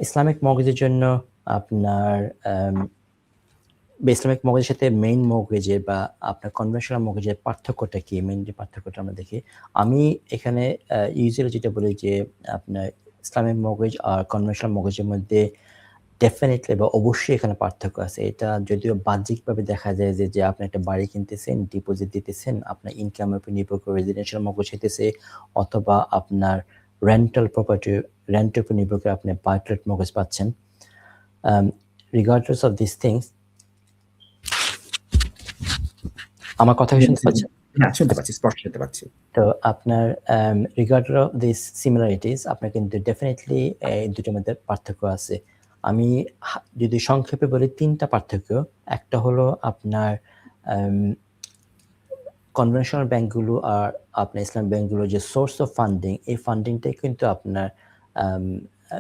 Islamic মর্গেজের জন্য আপনার Islamic মর্গেজের সাথে মেইন মর্গেজের বা আপনার কনভেনশনাল মর্গেজের পার্থক্যটা কি? মেইন যে পার্থক্যটা আমরা দেখি। আমি এখানে ইউজুয়ালি যেটা বলি যে আপনার ইসলামিক মর্গেজ আর কনভেনশনাল মর্গেজের মধ্যে ডেফিনিটলি বা অবশ্যই এখানে পার্থক্য আছে। এটা যদিও বাহ্যিকভাবে দেখা যায় যে আপনি একটা বাড়ি কিনতেছেন, ডিপোজিট দিতেছেন, আপনার ইনকামের উপর নির্ভর করে রেসিডেন্সিয়াল মর্গেজ হইতেছে, অথবা আপনার রেন্টের উপর নির্ভর করে আপনি বাই টু লেট মর্গেজ পাচ্ছেন। রিগার্ডলেস অফ দিস থিংস, আমার কথা শুনতে পাচ্ছেন? হ্যাঁ, শুনতে পাচ্ছি, স্পষ্ট শুনতে পাচ্ছি। তো আপনার রিগার্ডলেস অফ দিস সিমিলারিটিস, আপনার কিন্তু ডেফিনেটলি এই দুটোর মধ্যে পার্থক্য আছে। আমি যদি সংক্ষেপে বলি ৩টা পার্থক্য। একটা হলো আপনার কনভেনশনাল ব্যাংকগুলো আর আপনার ইসলামিক ব্যাংকগুলোর যে সোর্স অফ ফান্ডিং, এই ফান্ডিংটাই কিন্তু আপনার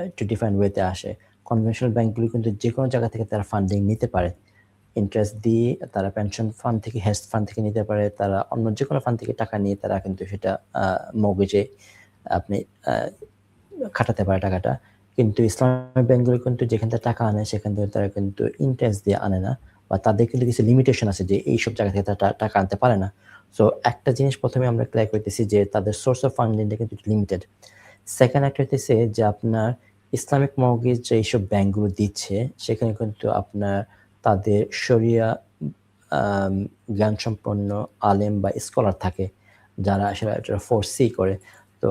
একটু ডিফারেন্ট ওয়েতে আসে। কনভেনশনাল ব্যাংকগুলো কিন্তু যে কোনো জায়গা থেকে তারা ফান্ডিং নিতে পারে, ইন্টারেস্ট দিয়ে তারা পেনশন ফান্ড থেকে, হেলথ ফান্ড থেকে নিতে পারে, তারা অন্য যে কোনো ফান্ড থেকে টাকা নিয়ে তারা কিন্তু সেটা মর্গেজে আপনি খাটাতে পারে টাকাটা। কিন্তু ইসলামিক ব্যাংকগুলো কিন্তু যেখান থেকে টাকা আনে সেখান থেকে তারা কিন্তু ইন্টারেস্ট দিয়ে আনে না, বা তাদের কিন্তু কিছু লিমিটেশন আছে যে এইসব জায়গা থেকে তারা টাকা আনতে পারে না। সো একটা জিনিস প্রথমে আমরা ক্লিয়ার করতেছি যে তাদের সোর্স অফ ফান্ডিংটা কিন্তু লিমিটেড। সেকেন্ড একটা হইতেছে যে আপনার ইসলামিক মর্গেজ যে এইসব ব্যাংকগুলো দিচ্ছে সেখানে কিন্তু আপনার তাদের শরিয়া জ্ঞান সম্পন্ন আলেম বা স্কলার থাকে, যারা আসলে এটা ফোরসি করে। তো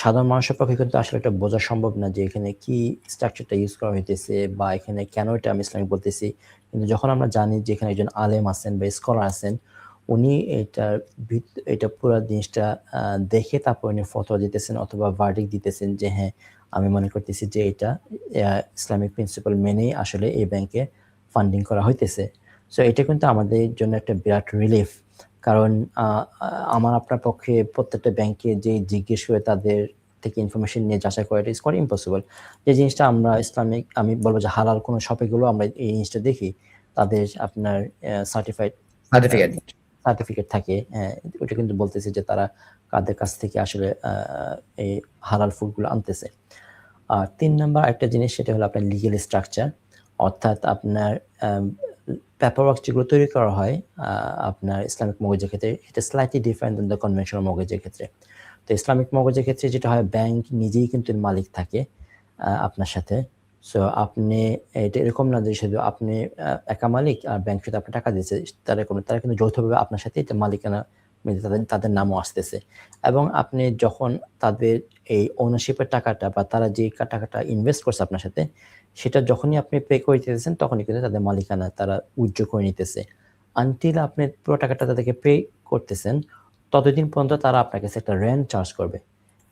সাধারণ মানুষের পক্ষে কিন্তু আসলে এটা বোঝা সম্ভব না যে এখানে কি স্ট্রাকচারটা ইউজ করা হইতেছে বা এখানে কেন এটা আমি ইসলামিক বলতেছি। কিন্তু যখন আমরা জানি যে এখানে একজন আলেম আছেন বা স্কলার আছেন, উনি এটা পুরো জিনিসটা দেখে তারপর উনি ফতোয়া দিতেছেন অথবা ভার্ডিক্ট দিতেছেন যে হ্যাঁ, আমি মনে করতেছি যে এটা ইসলামিক প্রিন্সিপাল মেনেই আসলে এই ব্যাংকে ফান্ডিং করা হইতেছে। সো এটা কিন্তু আমাদের জন্য একটা বিরাট রিলিফ। কারণ আমার আপনার পক্ষে প্রত্যেকটা ব্যাংকে যে জিজ্ঞেস করে তাদের থেকে ইনফরমেশন নিয়ে যাচাই করা, ইটস কোয়াইট ইম্পসিবল। যে জিনিসটা আমরা ইসলামিক, আমি বলবো যে হালাল কোনো শপে গুলো আমরা এই জিনিসটা দেখি, তাদের আপনার সার্টিফিকেট থাকে। ওটা কিন্তু বলতেছে যে তারা কাদের কাছ থেকে আসলে এই হালাল ফুডগুলো আনতেছে। আর ৩ নাম্বার একটা জিনিস, সেটা হলো আপনার লিগ্যাল স্ট্রাকচার, অর্থাৎ আপনার পেপারওয়ার্ক যেগুলো তৈরি করা হয় আপনার ইসলামিক মর্গেজের ক্ষেত্রে, এটা slightly different than the conventional মর্গেজের ক্ষেত্রে। তো ইসলামিক মর্গেজের ক্ষেত্রে যেটা হয়, ব্যাংক নিজেই কিন্তু মালিক থাকে আপনার সাথে। সো আপনি, এটা এরকম না যে শুধু আপনি একা মালিক আর ব্যাংক শুধু আপনার টাকা দিচ্ছে, তারা কিন্তু যৌথভাবে আপনার সাথে এটা মালিকানা, তাদের নামও আসতেছে। এবং আপনি যখন তাদের এই ওনারশিপের টাকাটা বা তারা যে টাকাটা ইনভেস্ট করছে আপনার সাথে, সেটা যখনই আপনি পে করে দিতেছেন তখনই কিন্তু তাদের মালিকানা তারা উইথড্র করে নিতেছে। আনটিল আপনি পুরো টাকাটা তাদেরকে পে করতেছেন, ততদিন পর্যন্ত তারা আপনার কাছে একটা রেন্ট চার্জ করবে,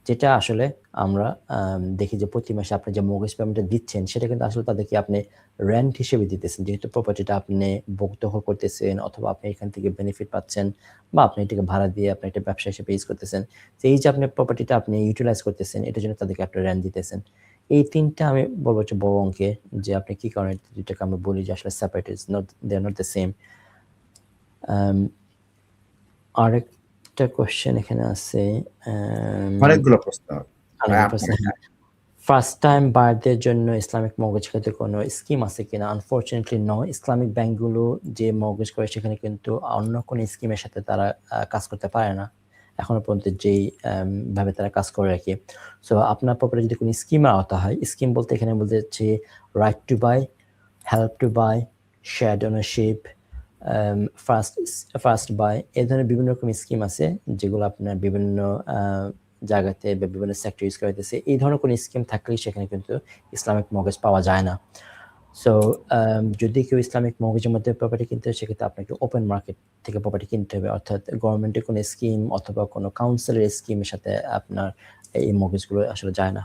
যেটা আসলে আমরা দেখি যে প্রতি মাসে আপনি যে মর্গেজ পেমেন্টটা দিচ্ছেন সেটা কিন্তু আসলে তাদেরকে আপনি রেন্ট হিসেবে দিতেছেন, যেহেতু প্রপার্টিটা আপনি দখল করতেছেন অথবা আপনি এখান থেকে বেনিফিট পাচ্ছেন বা আপনি এটাকে ভাড়া দিয়ে আপনি একটা ব্যবসা হিসেবে ইউজ করতেছেন। তো এই যে আপনি প্রপার্টিটা আপনি ইউটিলাইজ করতেছেন, এটার জন্য তাদেরকে একটা রেন্ট দিতেছেন। এই ৩টা আমি বলবো হচ্ছে বড় অঙ্কে, যে আপনি কি কারণে দুইটাকে আমরা বলি যে আসলে separate, is not, they are not the same. আরেকটা কোয়েশ্চেন এখানে আছে, অনেকগুলো প্রশ্ন। ফার্স্ট টাইম বায়ারদের জন্য ইসলামিক মর্গেজ ক্ষেত্রে কোনো স্কিম আছে কিনা? Unfortunately no. ইসলামিক ব্যাংকগুলো যে মর্গেজ করে সেখানে কিন্তু অন্য কোনো স্কিমের সাথে তারা কাজ করতে পারে না এখনো পর্যন্ত, যেই ভাবে তারা কাজ করে রাখে। সো আপনার প্রপার্টি যদি কোনো স্কিমের আওতা হয়, স্কিম বলতে এখানে বলতে হচ্ছে right to buy, help to buy, shared ownership, first buy, এই ধরনের বিভিন্ন রকম স্কিম আছে যেগুলো আপনার বিভিন্ন জায়গাতে বা বিভিন্ন সেক্টর ইউজ করা হইতেছে। এই ধরনের কোনো স্কিম থাকলেই সেখানে কিন্তু ইসলামিক মর্গেজ পাওয়া যায় না। সো যদি কেউ ইসলামিক মর্গেজের মধ্যে প্রপার্টি কিনতে হয়, সেক্ষেত্রে আপনাকে ওপেন মার্কেট থেকে প্রপার্টি কিনতে হবে, অর্থাৎ গভর্নমেন্টের কোনো স্কিম অথবা কোনো কাউন্সিলের স্কিমের সাথে আপনার এই মর্গেজগুলো আসলে যায় না।